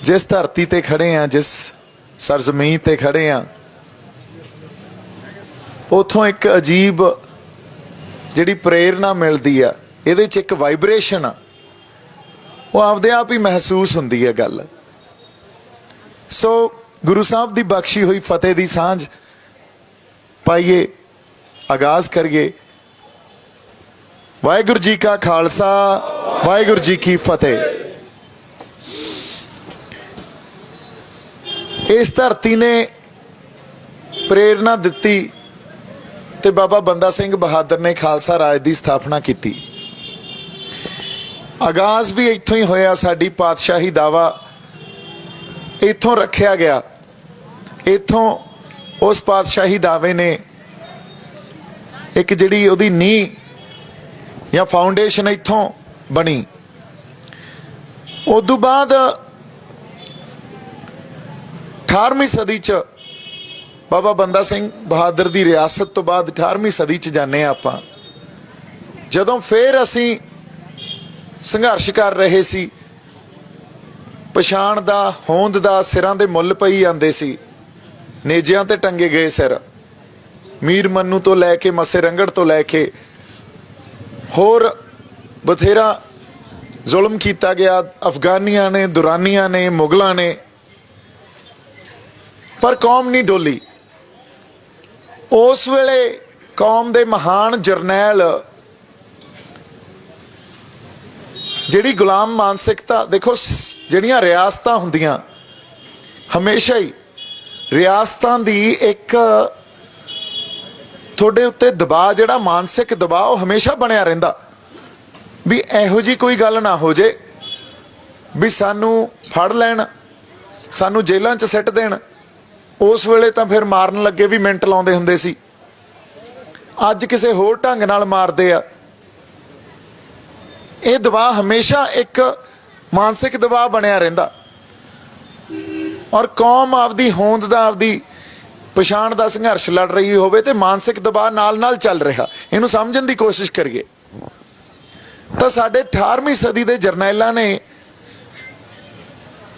जिस धरती ते खड़े हैं, जिस सरजमीन ते खड़े हैं, उथों एक अजीब जिहड़ी प्रेरणा मिलती है, इहदे च एक वाइब्रेशन आ, वो आपदे आप ही महसूस हुंदी है गल। सो गुरु साहब की बख्शी हुई फतेह की सांझ पाइए, आगाज करिए। वाहिगुरू जी का खालसा, वाहिगुरू जी की फतेह। इस धरती ने प्रेरणा दिती ते बाबा बंदा सिंह बहादुर ने खालसा राज की स्थापना की। आगाज भी इत्थों ही होया। साडी पातशाही दावा इत्थों रखिया गया। इत्थों उस पातशाही दावे ने एक जिहड़ी उहदी नींह या फाउंडेशन इत्थों बनी। उदों बाद 18वीं सदी च बाबा बंदा सिंह बहादुर की रियासत तो बाद 18वीं सदी च जाने आपां, जदों फिर असी संघर्ष कर रहे सी, पछाण दा, होंद दा सिरां दे मुੱਲ पई आंदे सी, नेजियां ते टंगे गए सिर, मीर मन्नू तो लैके मसे रंगड़ तो लैके होर बथेरा जुल्म किया गया, अफगानियां ने, दुरानियां ने, मुगलों ने, पर कौम नहीं डोली। उस वेले कौम दे महान जरनैल जिहड़ी गुलाम मानसिकता, देखो जिहड़ियां रियासतां हुंदियां हमेशा ही रियासतां दी एक थोड़े उत्ते दबाव, जिहड़ा मानसिक दबाव हमेशा बनिया रहिंदा भी इहो जी कोई गल ना हो जे भी सानू फड़ लैण, सानू जेलां च सिट देण। उस वेले तां फिर मारन लगे भी मिंट लाउंदे हुंदे सी, अज किसे होर ढंग नाल मारदे आ। ये दबाव हमेशा एक मानसिक दबाव बनिया रहिंदा और कौम आपदी होंद दा, आपदी पछाण दा संघर्ष लड़ रही होवे ते मानसिक दबाव नाल नाल चल रहा, इहनूं समझण दी कोशिश करिए। तो साडे 18वीं सदी दे जरनैलां ने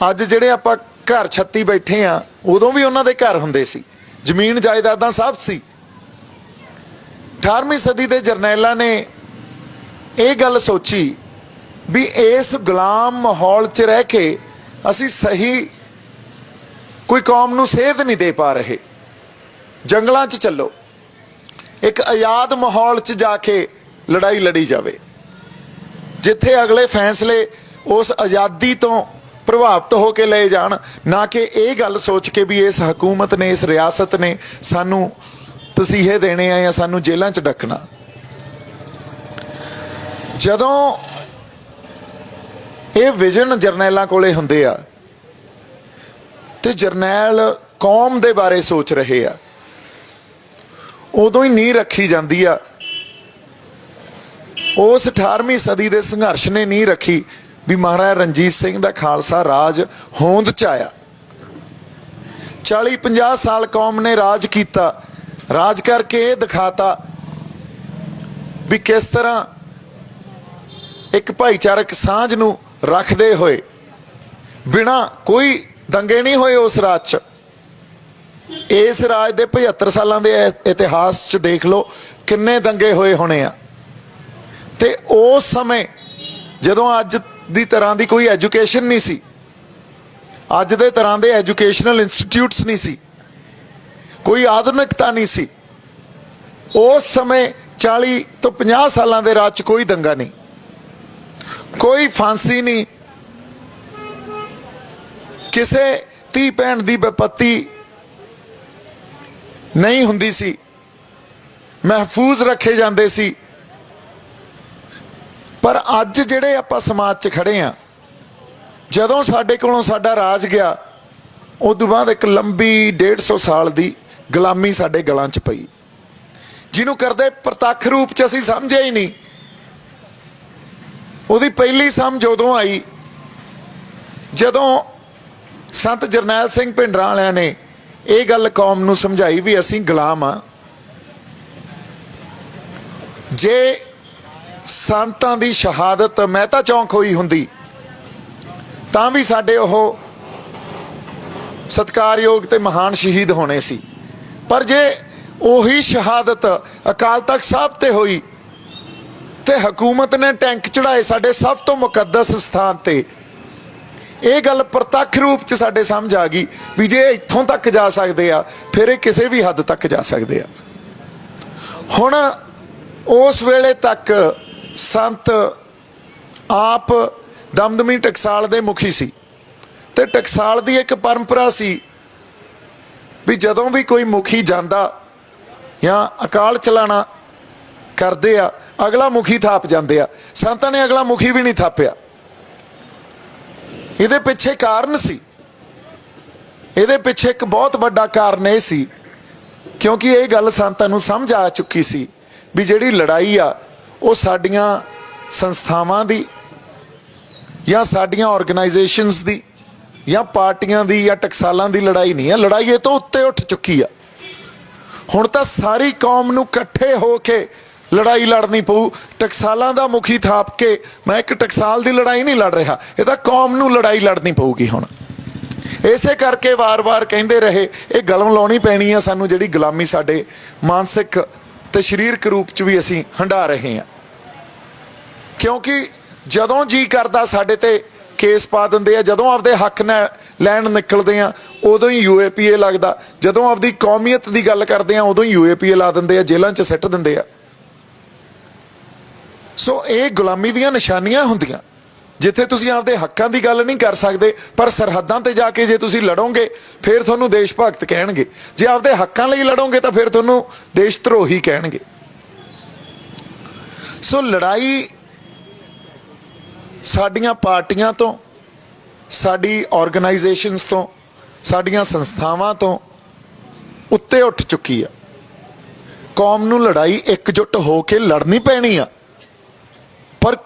अज जिहड़े आपां घर छत्ती बैठे आ, उदों भी उन्हां दे घर हुंदे सी, जमीन जायदादां सब सी। 18वीं सदी दे जरनैलां ने ये गल सोची भी इस गुलाम माहौल च रह के असी सही कोई कौम नूं सेध नहीं दे पा रहे, जंगलां च चलो, एक आजाद माहौल च जाके लड़ाई लड़ी जावे, जिथे अगले फैसले उस आज़ादी तो प्रभावित होके ले जान, ना कि ये गल सोच के भी इस हुकूमत ने, इस रियासत ने सानू तसीहे देने या सानू जेलों च डकना। जदों ये विजन जरनैलों कोले हुंदे आ ते जरनैल कौम दे बारे सोच रहे आ, उदों ही नींह रखी जाती आ। उस 18वीं सदी के संघर्ष ने नींह रखी भी महाराजा रणजीत सिंह दा खालसा राज होंद च आया। 40-50 साल कौम ने राज किया, राज करके दिखाता भी किस तरह एक भाईचारक सांझ नूं रखदे होए बिना कोई दंगे नहीं होए उस राज च। इस राज दे 75 सालों के इतिहास च देख लो किन्ने दंगे होए होने आ। ते उस समय जदों अज दी तरह की कोई एजुकेशन नहीं सी, अज दे तरह के एजुकेशनल इंस्टीट्यूट्स नहीं सी, कोई आधुनिकता नहीं सी, उस समय 40 तो 50 सालों के राज च कोई दंगा नहीं, कोई फांसी नहीं, किसे धी भैन की विपत्ति नहीं हुंदी सी, महफूज रखे जाते सी। पर अज जिहड़े आपां समाज च खड़े आ, जदों साडे कोलों साडा राज गया, उदों बाद एक लंबी 150 साल की गुलामी साडे गलां च पई, जिन्हों करदे प्रतख रूप च असीं समझे ही नहीं। उहदी पहली समझ उदों आई जदों संत जरनैल सिंह भिंडरां वालियां ने ये गल कौम नूं समझाई भी असीं गुलाम आ। जे संतां दी शहादत महता चौंक होई हुंदी तां भी साडे ओह ਸਤਿਕਾਰਯੋਗ ਤੇ ਮਹਾਨ ਸ਼ਹੀਦ ਹੋਣੇ ਸੀ। ਪਰ ਜੇ ਉਹੀ ਸ਼ਹਾਦਤ ਅਕਾਲ ਤਖਤ ਸਾਹਿਬ ਤੇ ਹੋਈ ਤੇ ਹਕੂਮਤ ਨੇ ਟੈਂਕ ਚੜਾਏ ਸਾਡੇ ਸਭ ਤੋਂ ਮੁਕੱਦਸ ਸਥਾਨ ਤੇ, ਇਹ ਗੱਲ ਪ੍ਰਤੱਖ ਰੂਪ ਚ ਸਾਡੇ ਸਮਝ ਆ ਗਈ ਵੀ ਜੇ ਇੱਥੋਂ ਤੱਕ ਜਾ ਸਕਦੇ ਆ ਫਿਰ ਇਹ ਕਿਸੇ ਵੀ ਹੱਦ ਤੱਕ ਜਾ ਸਕਦੇ ਆ। ਹੁਣ ਉਸ ਵੇਲੇ ਤੱਕ ਸੰਤ ਆਪ ਦਮਦਮੀ ਟਕਸਾਲ ਦੇ ਮੁਖੀ ਸੀ ਤੇ ਟਕਸਾਲ ਦੀ ਇੱਕ ਪਰੰਪਰਾ ਸੀ ਵੀ ਜਦੋਂ ਵੀ ਕੋਈ ਮੁਖੀ ਜਾਂਦਾ ਜਾਂ ਅਕਾਲ ਚਲਾਣਾ ਕਰਦੇ ਆ ਅਗਲਾ ਮੁਖੀ ਥਾਪ ਜਾਂਦੇ ਆ। ਸੰਤਾਂ ਨੇ ਅਗਲਾ ਮੁਖੀ ਵੀ ਨਹੀਂ ਥਾਪਿਆ। ਇਹਦੇ ਪਿੱਛੇ ਕਾਰਨ ਸੀ, ਇਹਦੇ ਪਿੱਛੇ ਇੱਕ ਬਹੁਤ ਵੱਡਾ ਕਾਰਨ ਇਹ ਸੀ ਕਿਉਂਕਿ ਇਹ ਗੱਲ ਸੰਤਾਂ ਨੂੰ ਸਮਝ ਆ ਚੁੱਕੀ ਸੀ ਵੀ ਜਿਹੜੀ ਲੜਾਈ ਆ ਉਹ ਸਾਡੀਆਂ ਸੰਸਥਾਵਾਂ ਦੀ ਜਾਂ ਸਾਡੀਆਂ ਆਰਗੇਨਾਈਜੇਸ਼ਨਸ ਦੀ ਜਾਂ ਪਾਰਟੀਆਂ ਦੀ ਜਾਂ ਟਕਸਾਲਾਂ ਦੀ ਲੜਾਈ ਨਹੀਂ ਹੈ। ਲੜਾਈ ਇਹ ਤੋਂ ਉੱਤੇ ਉੱਠ ਚੁੱਕੀ ਆ। ਹੁਣ ਤਾਂ ਸਾਰੀ ਕੌਮ ਨੂੰ ਇਕੱਠੇ ਹੋ ਕੇ ਲੜਾਈ ਲੜਨੀ ਪਊ। ਟਕਸਾਲਾਂ ਦਾ ਮੁਖੀ ਥਾਪ ਕੇ ਮੈਂ ਇੱਕ ਟਕਸਾਲ ਦੀ ਲੜਾਈ ਨਹੀਂ ਲੜ ਰਿਹਾ, ਇਹ ਤਾਂ ਕੌਮ ਨੂੰ ਲੜਾਈ ਲੜਨੀ ਪਊਗੀ। ਹੁਣ ਇਸੇ ਕਰਕੇ ਵਾਰ-ਵਾਰ ਕਹਿੰਦੇ ਰਹੇ ਇਹ ਗਲਮ ਲਾਉਣੀ ਪੈਣੀ ਆ ਸਾਨੂੰ, ਜਿਹੜੀ ਗੁਲਾਮੀ ਸਾਡੇ ਮਾਨਸਿਕ ਤੇ ਸਰੀਰਕ ਰੂਪ ਚ ਵੀ ਅਸੀਂ ਹੰਢਾ ਰਹੇ ਹਾਂ। ਕਿਉਂਕਿ ਜਦੋਂ ਜੀ ਕਰਦਾ ਸਾਡੇ ਤੇ ਕੇਸ ਪਾ ਦਿੰਦੇ ਆ, ਜਦੋਂ ਆਪਦੇ ਹੱਕ ਲੈਣ ਨਿਕਲਦੇ ਆ ਉਦੋਂ ਹੀ UAPA ਲੱਗਦਾ, ਜਦੋਂ ਆਪਦੀ ਕੌਮੀਅਤ ਦੀ ਗੱਲ ਕਰਦੇ ਆ ਉਦੋਂ ਹੀ UAPA ਲਾ ਦਿੰਦੇ ਆ, ਜੇਲ੍ਹਾਂ 'ਚ ਸਿੱਟ ਦਿੰਦੇ ਆ। ਸੋ ਇਹ ਗੁਲਾਮੀ ਦੀਆਂ ਨਿਸ਼ਾਨੀਆਂ ਹੁੰਦੀਆਂ ਜਿੱਥੇ ਤੁਸੀਂ ਆਪਦੇ ਹੱਕਾਂ ਦੀ ਗੱਲ ਨਹੀਂ ਕਰ ਸਕਦੇ, ਪਰ ਸਰਹੱਦਾਂ ਤੇ ਜਾ ਕੇ ਜੇ ਤੁਸੀਂ ਲੜੋਗੇ ਫਿਰ ਤੁਹਾਨੂੰ ਦੇਸ਼ ਭਗਤ ਕਹਿਣਗੇ, ਜੇ ਆਪਦੇ ਹੱਕਾਂ ਲਈ ਲੜੋਗੇ ਤਾਂ ਫਿਰ ਤੁਹਾਨੂੰ ਦੇਸ਼ ਧਰੋਹੀ ਕਹਿਣਗੇ। ਸੋ ਲੜਾਈ ਸਾਡੀਆਂ ਪਾਰਟੀਆਂ ਤੋਂ, ਸਾਡੀ ਆਰਗੇਨਾਈਜੇਸ਼ਨਸ ਤੋਂ, ਸਾਡੀਆਂ ਸੰਸਥਾਵਾਂ ਤੋਂ ਉੱਤੇ ਉੱਠ ਚੁੱਕੀ ਆ। ਕੌਮ ਨੂੰ ਲੜਾਈ ਇਕਜੁੱਟ ਹੋ ਕੇ ਲੜਨੀ ਪੈਣੀ ਆ। ਪਰ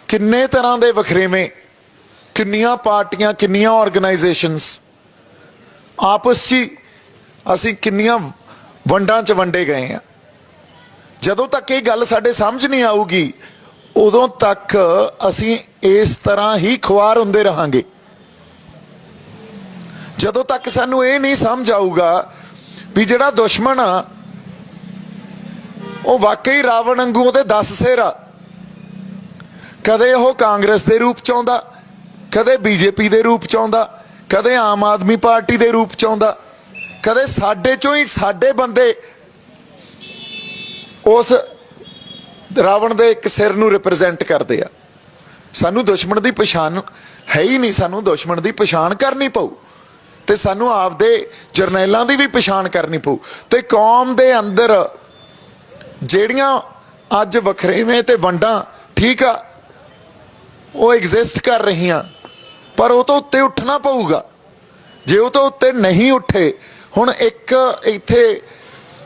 ਕਿੰਨੇ ਤਰ੍ਹਾਂ ਦੇ ਵਖਰੇਵੇਂ, ਕਿੰਨੀਆਂ ਪਾਰਟੀਆਂ, ਕਿੰਨੀਆਂ ਆਰਗੇਨਾਈਜੇਸ਼ਨਸ ਆਪਸ 'ਚ ਅਸੀਂ ਕਿੰਨੀਆਂ ਵੰਡਾਂ 'ਚ ਵੰਡੇ ਗਏ ਆ। ਜਦੋਂ ਤੱਕ ਇਹ ਗੱਲ ਸਾਡੇ ਸਮਝ ਨਹੀਂ ਆਊਗੀ ਉਦੋਂ ਤੱਕ ਅਸੀਂ ਇਸ ਤਰ੍ਹਾਂ ਹੀ ਖੁਆਰ ਹੁੰਦੇ ਰਹਾਂਗੇ। ਜਦੋਂ ਤੱਕ ਸਾਨੂੰ ਇਹ ਨਹੀਂ ਸਮਝ ਆਊਗਾ ਵੀ ਜਿਹੜਾ ਦੁਸ਼ਮਣ ਆ ਉਹ ਵਾਕਈ ਰਾਵਣ ਵਾਂਗੂ ਉਹਦੇ 10 ਸਿਰ ਆ, ਕਦੇ ਉਹ ਕਾਂਗਰਸ ਦੇ ਰੂਪ ਚ ਆਉਂਦਾ, ਕਦੇ BJP ਦੇ ਰੂਪ ਚ ਆਉਂਦਾ, ਕਦੇ ਆਮ ਆਦਮੀ ਪਾਰਟੀ ਦੇ ਰੂਪ ਚ ਆਉਂਦਾ, ਕਦੇ ਸਾਡੇ ਚੋਂ ਹੀ ਸਾਡੇ ਬੰਦੇ ਉਸ ਰਾਵਣ ਦੇ ਇੱਕ ਸਿਰ ਨੂੰ ਰਿਪਰੈਜ਼ੈਂਟ ਕਰਦੇ ਆ। ਸਾਨੂੰ ਦੁਸ਼ਮਣ ਦੀ ਪਛਾਣ ਹੈ ਹੀ ਨਹੀਂ, ਸਾਨੂੰ ਦੁਸ਼ਮਣ ਦੀ ਪਛਾਣ ਕਰਨੀ ਪਊ ਤੇ ਸਾਨੂੰ ਆਪਦੇ ਜਰਨੈਲਾਂ ਦੀ ਵੀ ਪਛਾਣ ਕਰਨੀ ਪਊ। ਤੇ ਕੌਮ ਦੇ ਅੰਦਰ ਜਿਹੜੀਆਂ ਅੱਜ ਵਖਰੇਵੇਂ ਤੇ ਵੰਡਾਂ ਠੀਕ ਆ ਉਹ ਐਗਜ਼ਿਸਟ ਕਰ ਰਹੀਆਂ, ਪਰ ਉਹ ਤੋਂ ਉੱਤੇ ਉੱਠਣਾ ਪਊਗਾ। ਜੇ ਉਹ ਤੋਂ ਉੱਤੇ ਨਹੀਂ ਉੱਠੇ, ਹੁਣ ਇੱਕ ਇੱਥੇ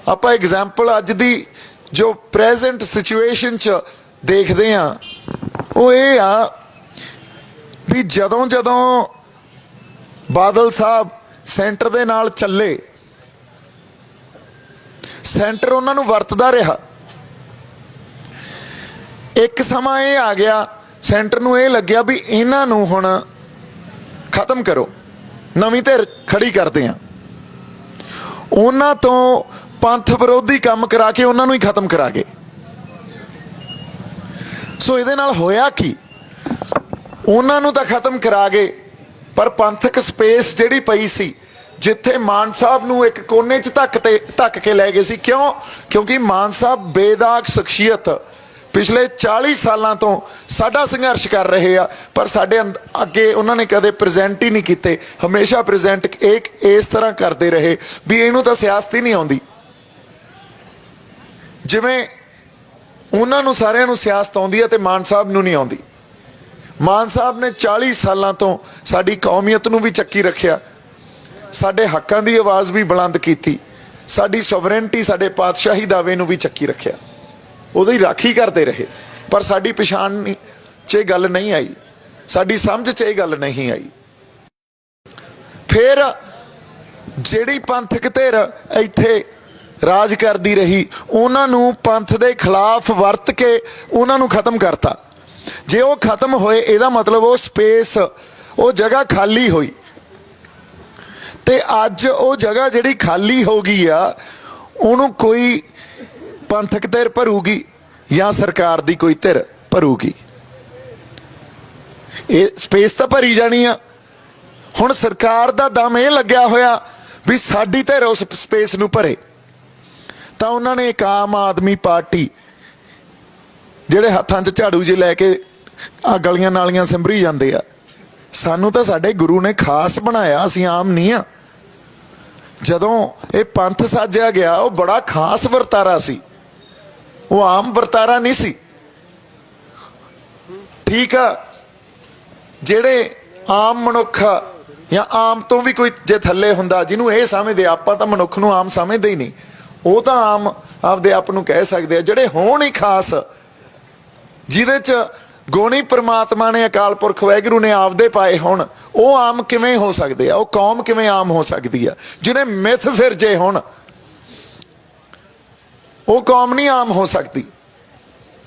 ਆਪਾਂ ਐਗਜ਼ਾਮਪਲ ਅੱਜ ਦੀ ਜੋ ਪ੍ਰੈਜ਼ੈਂਟ ਸਿਚੁਏਸ਼ਨ 'ਚ ਦੇਖਦੇ ਆ ਉਹ ਇਹ ਆ ਵੀ ਜਦੋਂ ਬਾਦਲ ਸਾਹਿਬ ਸੈਂਟਰ ਦੇ ਨਾਲ ਚੱਲੇ, ਸੈਂਟਰ ਉਹਨਾਂ ਨੂੰ ਵਰਤਦਾ ਰਿਹਾ। ਇੱਕ ਸਮਾਂ ਇਹ ਆ ਗਿਆ ਸੈਂਟਰ ਨੂੰ ਇਹ ਲੱਗਿਆ ਵੀ ਇਹਨਾਂ ਨੂੰ ਹੁਣ ਖਤਮ ਕਰੋ, ਨਵੀਂ ਧਿਰ ਖੜੀ ਕਰਦੇ ਆ, ਉਹਨਾਂ ਤੋਂ ਪੰਥ ਵਿਰੋਧੀ ਕੰਮ ਕਰਾ ਕੇ ਉਹਨਾਂ ਨੂੰ ਹੀ ਖਤਮ ਕਰਾ ਗਏ। ਸੋ ਇਹਦੇ ਨਾਲ ਹੋਇਆ ਕੀ, ਉਹਨਾਂ ਨੂੰ ਤਾਂ ਖਤਮ ਕਰਾ ਗਏ ਪਰ ਪੰਥਕ ਸਪੇਸ ਜਿਹੜੀ ਪਈ ਸੀ ਜਿੱਥੇ ਮਾਨ ਸਾਹਿਬ ਨੂੰ ਇੱਕ ਕੋਨੇ 'ਚ ਧੱਕ ਕੇ ਲੈ ਗਏ ਸੀ। ਕਿਉਂਕਿ ਮਾਨ ਸਾਹਿਬ ਬੇਦਾਗ ਸ਼ਖਸੀਅਤ ਪਿਛਲੇ 40 ਸਾਲਾਂ ਤੋਂ ਸਾਡਾ ਸੰਘਰਸ਼ ਕਰ ਰਹੇ ਆ, ਪਰ ਸਾਡੇ ਅੱਗੇ ਉਹਨਾਂ ਨੇ ਕਦੇ ਪ੍ਰੈਜ਼ੈਂਟ ਹੀ ਨਹੀਂ ਕੀਤੇ। ਹਮੇਸ਼ਾ ਪ੍ਰੈਜ਼ੈਂਟ ਇਸ ਤਰ੍ਹਾਂ ਕਰਦੇ ਰਹੇ ਵੀ ਇਹਨੂੰ ਤਾਂ ਸਿਆਸਤ ਹੀ ਨਹੀਂ ਆਉਂਦੀ। ਜਿਵੇਂ ਉਹਨਾਂ ਨੂੰ ਸਾਰਿਆਂ ਨੂੰ ਸਿਆਸਤ ਆਉਂਦੀ ਹੈ ਤੇ ਮਾਨ ਸਾਹਿਬ ਨੂੰ ਨਹੀਂ ਆਉਂਦੀ। ਮਾਨ ਸਾਹਿਬ ਨੇ 40 ਸਾਲਾਂ ਤੋਂ ਸਾਡੀ ਕੌਮੀਅਤ ਨੂੰ ਵੀ ਚੱਕੀ ਰੱਖਿਆ, ਸਾਡੇ ਹੱਕਾਂ ਦੀ ਆਵਾਜ਼ ਵੀ ਬੁਲੰਦ ਕੀਤੀ, ਸਾਡੀ ਸੋਵਰੇਨਟੀ, ਸਾਡੇ ਪਾਤਸ਼ਾਹੀ ਦਾਅਵੇ ਨੂੰ ਵੀ ਚੱਕੀ ਰੱਖਿਆ, ਉਹਦੀ ਰਾਖੀ ਕਰਦੇ ਰਹੇ। ਪਰ ਸਾਡੀ ਪਛਾਣ 'ਚ ਇਹ ਗੱਲ ਨਹੀਂ ਆਈ, ਸਾਡੀ ਸਮਝ 'ਚ ਇਹ ਗੱਲ ਨਹੀਂ ਆਈ। ਫਿਰ ਜਿਹੜੀ ਪੰਥਕ ਧਿਰ ਇੱਥੇ ਰਾਜ ਕਰਦੀ ਰਹੀ ਉਹਨਾਂ ਨੂੰ ਪੰਥ ਦੇ ਖਿਲਾਫ ਵਰਤ ਕੇ ਉਹਨਾਂ ਨੂੰ ਖਤਮ ਕਰਤਾ। ਜੇ ਉਹ ਖਤਮ ਹੋਏ ਇਹਦਾ ਮਤਲਬ ਉਹ ਸਪੇਸ, ਉਹ ਜਗ੍ਹਾ ਖਾਲੀ ਹੋਈ ਤੇ ਅੱਜ ਉਹ ਜਗ੍ਹਾ ਜਿਹੜੀ ਖਾਲੀ ਹੋ ਗਈ ਆ ਉਹਨੂੰ ਕੋਈ ਪੰਥਕ ਧਿਰ ਭਰੂਗੀ ਜਾਂ ਸਰਕਾਰ ਦੀ ਕੋਈ ਧਿਰ ਭਰੂਗੀ। ਇਹ ਸਪੇਸ ਤਾਂ ਭਰੀ ਜਾਣੀ ਆ। ਹੁਣ ਸਰਕਾਰ ਦਾ ਦਮ ਇਹ ਲੱਗਿਆ ਹੋਇਆ ਵੀ ਸਾਡੀ ਧਿਰ ਉਸ ਸਪੇਸ ਨੂੰ ਭਰੇ, ਤਾਂ ਉਹਨਾਂ ਨੇ ਇੱਕ ਆਮ ਆਦਮੀ ਪਾਰਟੀ ਜਿਹੜੇ ਹੱਥਾਂ 'ਚ ਝਾੜੂ ਜੇ ਲੈ ਕੇ ਆ ਗਲੀਆਂ ਨਾਲੀਆਂ ਸਿੰਭਰੀ ਜਾਂਦੇ ਆ, ਸਾਨੂੰ ਤਾਂ ਸਾਡੇ ਗੁਰੂ ਨੇ ਖਾਸ ਬਣਾਇਆ, ਅਸੀਂ ਆਮ ਨਹੀਂ ਆ। ਜਦੋਂ ਇਹ ਪੰਥ ਸਾਜਿਆ ਗਿਆ ਉਹ ਬੜਾ ਖਾਸ ਵਰਤਾਰਾ ਸੀ, ਉਹ ਆਮ ਵਰਤਾਰਾ ਨਹੀਂ ਸੀ। ਠੀਕ ਆ, ਜਿਹੜੇ ਆਮ ਮਨੁੱਖ ਜਾਂ ਆਮ ਤੋਂ ਵੀ ਕੋਈ ਜੇ ਥੱਲੇ ਹੁੰਦਾ ਜਿਹਨੂੰ ਇਹ ਸਮਝਦੇ, ਆਪਾਂ ਤਾਂ ਮਨੁੱਖ ਨੂੰ ਆਮ ਸਮਝਦੇ ਹੀ ਨਹੀਂ, ਉਹ ਤਾਂ ਆਮ ਆਪਦੇ ਆਪ ਨੂੰ ਕਹਿ ਸਕਦੇ ਆ। ਜਿਹੜੇ ਹੋਣ ਹੀ ਖਾਸ, ਜਿਹਦੇ ਚ ਗੁਣੀ ਪ੍ਰਮਾਤਮਾ ਨੇ ਅਕਾਲ ਪੁਰਖ ਵਾਹਿਗੁਰੂ ਨੇ ਆਪਦੇ ਪਾਏ ਹੋਣ, ਉਹ ਆਮ ਕਿਵੇਂ ਹੋ ਸਕਦੇ ਆ? ਉਹ ਕੌਮ ਕਿਵੇਂ ਆਮ ਹੋ ਸਕਦੀ ਆ? ਜਿਹਨੇ ਮਿੱਥ ਸਿਰਜੇ ਹੋਣ ਉਹ ਕੌਮ ਨਹੀਂ ਆਮ ਹੋ ਸਕਦੀ।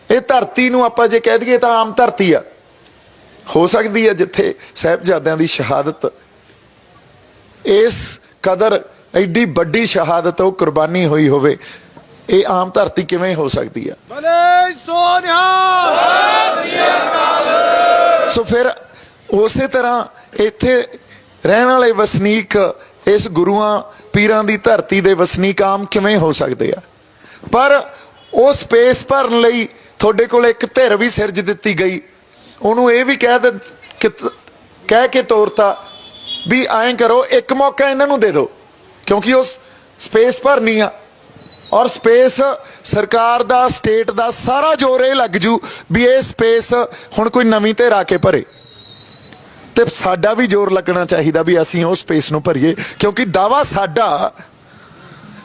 ਇਹ ਧਰਤੀ ਨੂੰ ਆਪਾਂ ਜੇ ਕਹਿ ਦਈਏ ਤਾਂ ਆਮ ਧਰਤੀ ਆ, ਹੋ ਸਕਦੀ ਹੈ ਜਿੱਥੇ ਸਾਹਿਬਜ਼ਾਦਿਆਂ ਦੀ ਸ਼ਹਾਦਤ, ਇਸ ਕਦਰ ਐਡੀ ਵੱਡੀ ਸ਼ਹਾਦਤ, ਉਹ ਕੁਰਬਾਨੀ ਹੋਈ ਹੋਵੇ, ਇਹ ਆਮ ਧਰਤੀ ਕਿਵੇਂ ਹੋ ਸਕਦੀ ਆ? ਸੋ ਫਿਰ ਉਸੇ ਤਰ੍ਹਾਂ ਇੱਥੇ ਰਹਿਣ ਵਾਲੇ ਵਸਨੀਕ, ਇਸ ਗੁਰੂਆਂ ਪੀਰਾਂ ਦੀ ਧਰਤੀ ਦੇ ਵਸਨੀਕ ਆਮ ਕਿਵੇਂ ਹੋ ਸਕਦੇ ਆ? ਪਰ ਉਹ ਸਪੇਸ ਭਰਨ ਲਈ ਤੁਹਾਡੇ ਕੋਲ ਇੱਕ ਧਿਰ ਵੀ ਸਿਰਜ ਦਿੱਤੀ ਗਈ, ਉਹਨੂੰ ਇਹ ਵੀ ਕਹਿ ਕੇ ਤੋਰਤਾ ਵੀ ਐਂ ਕਰੋ, ਇੱਕ ਮੌਕਾ ਇਹਨਾਂ ਨੂੰ ਦੇ ਦਿਓ, ਕਿਉਂਕਿ ਉਹ ਸਪੇਸ ਭਰਨੀ ਆ। ਔਰ ਸਪੇਸ ਸਰਕਾਰ ਦਾ, ਸਟੇਟ ਦਾ ਸਾਰਾ ਜ਼ੋਰ ਇਹ ਲੱਗ ਜੂ ਵੀ ਇਹ ਸਪੇਸ ਹੁਣ ਕੋਈ ਨਵੀਂ ਧਿਰ ਆ ਕੇ ਭਰੇ, ਤੇ ਸਾਡਾ ਵੀ ਜ਼ੋਰ ਲੱਗਣਾ ਚਾਹੀਦਾ ਵੀ ਅਸੀਂ ਉਹ ਸਪੇਸ ਨੂੰ ਭਰੀਏ, ਕਿਉਂਕਿ ਦਾਵਾ ਸਾਡਾ,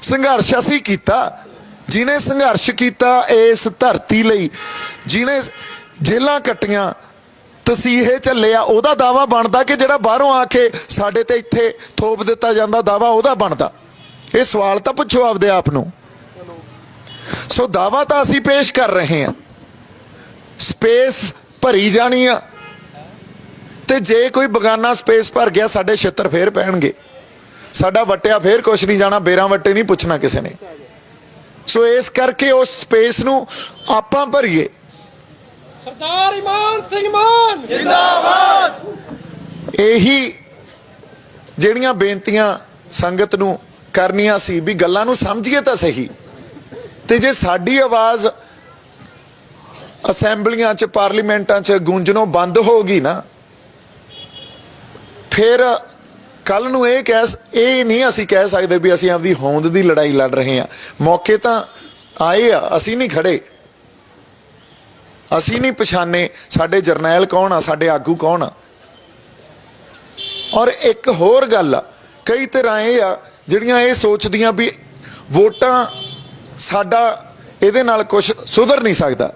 ਸੰਘਰਸ਼ ਅਸੀਂ ਕੀਤਾ। ਜਿਹਨੇ ਸੰਘਰਸ਼ ਕੀਤਾ ਇਸ ਧਰਤੀ ਲਈ, ਜਿਹਨੇ ਜੇਲਾਂ ਕੱਟੀਆਂ, ਤਸੀਹੇ ਝੱਲਿਆ, ਉਹਦਾ ਦਾਵਾ ਬਣਦਾ ਕਿ ਜਿਹੜਾ ਬਾਹਰੋਂ ਆ ਕੇ ਸਾਡੇ ਤੇ ਇੱਥੇ ਥੋਪ ਦਿੱਤਾ ਜਾਂਦਾ ਦਾਵਾ ਉਹਦਾ ਬਣਦਾ? ਇਹ ਸਵਾਲ ਤਾਂ ਪੁੱਛੋ ਆਪਦੇ ਆਪ ਨੂੰ। ਸੋ ਦਾਵਾ ਤਾਂ ਅਸੀਂ ਪੇਸ਼ ਕਰ ਰਹੇ ਹਾਂ, ਸਪੇਸ ਭਰੀ ਜਾਣੀ ਆ, ਤੇ ਜੇ ਕੋਈ ਬਗਾਨਾ ਸਪੇਸ ਭਰ ਗਿਆ ਸਾਡੇ ਛਿੱਤਰ ਫੇਰ ਪੈਣਗੇ, ਸਾਡਾ ਵਟਿਆ ਫੇਰ ਕੁਛ ਨਹੀਂ ਜਾਣਾ, ਬੇਰਾਂ ਵੱਟੇ ਨਹੀਂ ਪੁੱਛਣਾ ਕਿਸੇ ਨੇ। ਸੋ ਇਸ ਕਰਕੇ ਉਸ ਸਪੇਸ ਨੂੰ ਆਪਾਂ ਭਰੀਏ। ਸਰਦਾਰ ਇਮਾਨ ਸਿੰਘ ਮਾਨ ਜਿੰਦਾਬਾਦ। ਇਹੀ ਜਿਹੜੀਆਂ ਬੇਨਤੀਆਂ ਸੰਗਤ ਨੂੰ ਕਰਨੀਆਂ ਸੀ ਵੀ ਗੱਲਾਂ ਨੂੰ ਸਮਝੀਏ ਤਾਂ ਸਹੀ, ਤੇ ਜੇ ਸਾਡੀ ਆਵਾਜ਼ ਅਸੈਂਬਲੀਆਂ 'ਚ, ਪਾਰਲੀਮੈਂਟਾਂ 'ਚ ਗੂੰਜਣੋਂ ਬੰਦ ਹੋ ਗਈ ਨਾ, ਫਿਰ ਕੱਲ ਨੂੰ ਇਹ ਨਹੀਂ ਅਸੀਂ ਕਹਿ ਸਕਦੇ ਵੀ ਅਸੀਂ ਆਪਦੀ ਹੋਂਦ ਦੀ ਲੜਾਈ ਲੜ ਰਹੇ ਹਾਂ। ਮੌਕੇ ਤਾਂ ਆਏ ਆ, ਅਸੀਂ ਨਹੀਂ ਖੜੇ, ਅਸੀਂ ਨਹੀਂ ਪਛਾਣੇ ਸਾਡੇ ਜਰਨੈਲ ਕੌਣ ਆ, ਸਾਡੇ ਆਗੂ ਕੌਣ ਆ। ਔਰ ਇੱਕ ਹੋਰ ਗੱਲ ਆ, ਕਈ ਤਰ੍ਹਾਂ ਇਹ ਆ ਜਿਹੜੀਆਂ ਇਹ ਸੋਚਦੀਆਂ ਵੀ ਵੋਟਾਂ ਸਾਡਾ ਇਹਦੇ ਨਾਲ ਕੁਝ ਸੁਧਰ ਨਹੀਂ ਸਕਦਾ,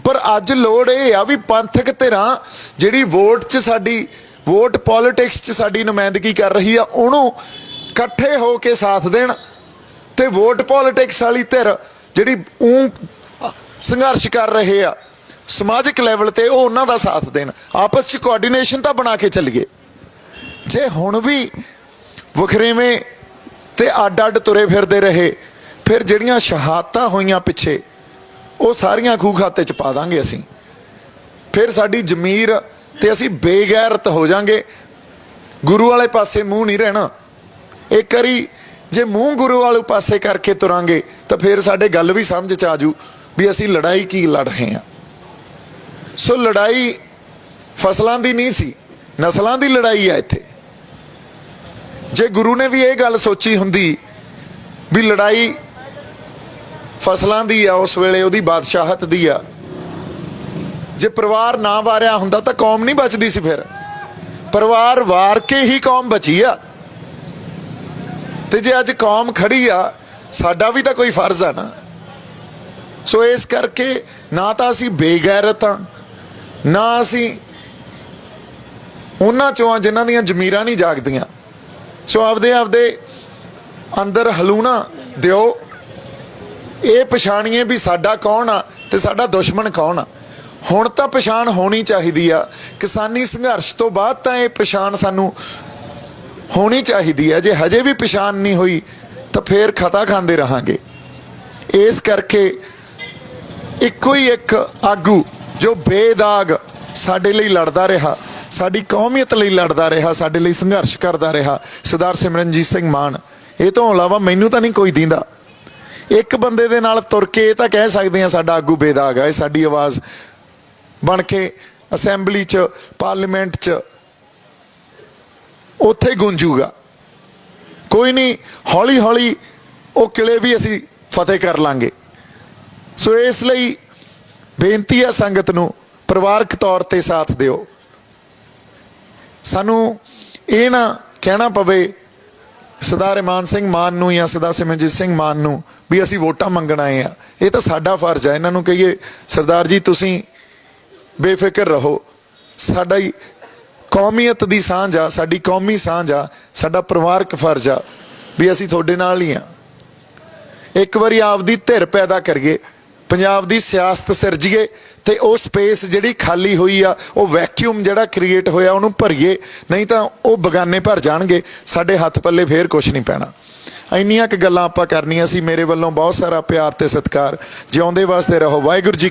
ਪਰ ਅੱਜ ਲੋੜ ਇਹ ਆ ਵੀ ਪੰਥਕ ਧਿਰਾਂ ਜਿਹੜੀ ਵੋਟ 'ਚ ਸਾਡੀ, ਵੋਟ ਪੋਲਿਟਿਕਸ 'ਚ ਸਾਡੀ ਨੁਮਾਇੰਦਗੀ ਕਰ ਰਹੀ ਆ, ਉਹਨੂੰ ਇਕੱਠੇ ਹੋ ਕੇ ਸਾਥ ਦੇਣ, ਤੇ ਵੋਟ ਪੋਲਿਟਿਕਸ ਵਾਲੀ ਧਿਰ ਜਿਹੜੀ ਸੰਘਰਸ਼ ਕਰ ਰਹੇ ਆ ਸਮਾਜਿਕ ਲੈਵਲ ਤੇ, ਉਹ ਉਹਨਾਂ ਦਾ ਸਾਥ ਦੇਣ। ਆਪਸ 'ਚ ਕੋਆਰਡੀਨੇਸ਼ਨ ਤਾਂ ਬਣਾ ਕੇ ਚੱਲੀਏ। ਜੇ ਹੁਣ ਵੀ ਵਖਰੇਵੇਂ ਤੇ ਅੱਡ-ਅੱਡ ਤੁਰੇ ਫਿਰਦੇ ਰਹੇ, ਫਿਰ ਜਿਹੜੀਆਂ ਸ਼ਹਾਦਤਾਂ ਹੋਈਆਂ ਪਿੱਛੇ, ਉਹ ਸਾਰੀਆਂ ਖੂਹ ਖਾਤੇ 'ਚ ਪਾ ਦਾਂਗੇ ਅਸੀਂ। ਫਿਰ ਸਾਡੀ ਜ਼ਮੀਰ ਤੇ ਅਸੀਂ ਬੇਗੈਰਤ ਹੋ ਜਾਾਂਗੇ, ਗੁਰੂ ਵਾਲੇ ਪਾਸੇ ਮੂੰਹ ਨਹੀਂ ਰਹਿਣਾ। ਇੱਕ ਵਾਰੀ ਜੇ ਮੂੰਹ ਗੁਰੂ ਵਾਲੇ ਪਾਸੇ ਕਰਕੇ ਤੁਰਾਂਗੇ ਤਾਂ ਫਿਰ ਸਾਡੇ ਗੱਲ ਵੀ ਸਮਝ 'ਚ ਆਜੂ ਵੀ ਅਸੀਂ ਲੜਾਈ ਕੀ ਲੜ ਰਹੇ ਹਾਂ। ਸੋ ਲੜਾਈ ਫਸਲਾਂ ਦੀ ਨਹੀਂ ਸੀ, ਨਸਲਾਂ ਦੀ ਲੜਾਈ ਆ ਇੱਥੇ। ਜੇ ਗੁਰੂ ਨੇ ਵੀ ਇਹ ਗੱਲ ਸੋਚੀ ਹੁੰਦੀ ਵੀ ਲੜਾਈ ਫਸਲਾਂ ਦੀ ਆ, ਉਸ ਵੇਲੇ ਉਹਦੀ ਬਾਦਸ਼ਾਹਤ ਦੀ ਆ, ਜੇ ਪਰਿਵਾਰ ਨਾ ਵਾਰਿਆ ਹੁੰਦਾ ਤਾਂ ਕੌਮ ਨਹੀਂ ਬਚਦੀ ਸੀ। ਫਿਰ ਪਰਿਵਾਰ ਵਾਰ ਕੇ ਹੀ ਕੌਮ ਬਚੀ ਆ, ਤੇ ਜੇ ਅੱਜ ਕੌਮ ਖੜੀ ਆ, ਸਾਡਾ ਵੀ ਤਾਂ ਕੋਈ ਫਰਜ਼ ਆ ਨਾ। ਸੋ ਇਸ ਕਰਕੇ ਨਾ ਤਾਂ ਅਸੀਂ ਬੇਗੈਰਤ ਆ, ਨਾ ਅਸੀਂ ਉਹਨਾਂ ਚੋਂ ਆ ਜਿਨ੍ਹਾਂ ਦੀਆਂ ਜ਼ਮੀਰਾਂ ਨਹੀਂ ਜਾਗਦੀਆਂ। ਸੋ ਆਪਦੇ ਅੰਦਰ ਹਲੂਣਾ ਦਿਓ, ਇਹ ਪਛਾਣੀਏ ਵੀ ਸਾਡਾ ਕੌਣ ਆ ਤੇ ਸਾਡਾ ਦੁਸ਼ਮਣ ਕੌਣ ਆ। ਹੁਣ ਤਾਂ ਪਛਾਣ ਹੋਣੀ ਚਾਹੀਦੀ ਆ। ਕਿਸਾਨੀ ਸੰਘਰਸ਼ ਤੋਂ ਬਾਅਦ ਤਾਂ ਇਹ ਪਛਾਣ ਸਾਨੂੰ ਹੋਣੀ ਚਾਹੀਦੀ ਹੈ। ਜੇ ਹਜੇ ਵੀ ਪਛਾਣ ਨਹੀਂ ਹੋਈ ਤਾਂ ਫੇਰ ਖਤਾ ਖਾਂਦੇ ਰਹਾਂਗੇ। ਇਸ ਕਰਕੇ ਇੱਕੋ ਹੀ ਇੱਕ ਆਗੂ ਜੋ ਬੇਦਾਗ ਸਾਡੇ ਲਈ ਲੜਦਾ ਰਿਹਾ, ਸਾਡੀ ਕੌਮੀਅਤ ਲਈ ਲੜਦਾ ਰਿਹਾ, ਸਾਡੇ ਲਈ ਸੰਘਰਸ਼ ਕਰਦਾ ਰਿਹਾ, ਸਰਦਾਰ ਸਿਮਰਨਜੀਤ ਸਿੰਘ ਮਾਨ। ਇਹ ਤੋਂ ਇਲਾਵਾ ਮੈਨੂੰ ਤਾਂ ਨਹੀਂ ਕੋਈ ਦਿੰਦਾ। ਇੱਕ ਬੰਦੇ ਦੇ ਨਾਲ ਤੁਰ ਕੇ ਇਹ ਤਾਂ ਕਹਿ ਸਕਦੇ ਹਾਂ ਸਾਡਾ ਆਗੂ ਬੇਦਾਗ ਹੈ। ਸਾਡੀ ਆਵਾਜ਼ ਬਣ ਕੇ ਅਸੈਂਬਲੀ 'ਚ, ਪਾਰਲੀਮੈਂਟ 'ਚ ਉੱਥੇ ਗੂੰਜੂਗਾ। ਕੋਈ ਨਹੀਂ, ਹੌਲੀ ਹੌਲੀ ਉਹ ਕਿਲੇ ਵੀ ਅਸੀਂ ਫਤਿਹ ਕਰ ਲਾਂਗੇ। ਸੋ ਇਸ ਲਈ ਬੇਨਤੀ ਹੈ ਸੰਗਤ ਨੂੰ, ਪਰਿਵਾਰਕ ਤੌਰ ਤੇ ਸਾਥ ਦਿਓ। ਸਾਨੂੰ ਇਹ ਨਾ ਕਹਿਣਾ ਪਵੇ ਸਰਦਾਰ ਇਮਾਨ ਸਿੰਘ ਮਾਨ ਨੂੰ ਜਾਂ ਸਰਦਾਰ ਸਿਮਰਨਜੀਤ ਸਿੰਘ ਮਾਨ ਨੂੰ ਵੀ ਅਸੀਂ ਵੋਟਾਂ ਮੰਗਣ ਆਏ ਆ। ਇਹ ਤਾਂ ਸਾਡਾ ਫਰਜ਼ ਹੈ। ਇਹਨਾਂ ਨੂੰ ਕਹੀਏ ਸਰਦਾਰ ਜੀ ਤੁਸੀਂ ਬੇਫਿਕਰ ਰਹੋ, ਸਾਡਾ ਹੀ ਕੌਮੀਅਤ ਦੀ ਸਾਂਝ ਆ, ਸਾਡੀ ਕੌਮੀ ਸਾਂਝ ਆ, ਸਾਡਾ ਪਰਿਵਾਰਕ ਫਰਜ਼ ਆ ਵੀ ਅਸੀਂ ਤੁਹਾਡੇ ਨਾਲ ਹੀ ਆ। ਇੱਕ ਵਾਰੀ ਆਪਦੀ ਧਿਰ ਪੈਦਾ ਕਰੀਏ, ਪੰਜਾਬ ਦੀ ਸਿਆਸਤ ਸਿਰਜੀਏ ਤੇ ਉਹ ਸਪੇਸ ਜਿਹੜੀ ਖਾਲੀ ਹੋਈ ਆ, ਉਹ ਵੈਕਿਊਮ ਜਿਹੜਾ ਕ੍ਰੀਏਟ ਹੋਇਆ ਉਹਨੂੰ ਭਰੀਏ। ਨਹੀਂ ਤਾਂ ਉਹ ਬਗਾਨੇ ਭਰ ਜਾਣਗੇ, ਸਾਡੇ ਹੱਥ ਪੱਲੇ ਫੇਰ ਕੁਛ ਨਹੀਂ ਪੈਣਾ। ਇੰਨੀਆਂ ਕੁ ਗੱਲਾਂ ਆਪਾਂ ਕਰਨੀਆਂ ਸੀ। ਮੇਰੇ ਵੱਲੋਂ ਬਹੁਤ ਸਾਰਾ ਪਿਆਰ ਤੇ ਸਤਿਕਾਰ। ਜਿਉਂਦੇ ਵਾਸਤੇ ਰਹੋ। ਵਾਹਿਗੁਰੂ ਜੀ।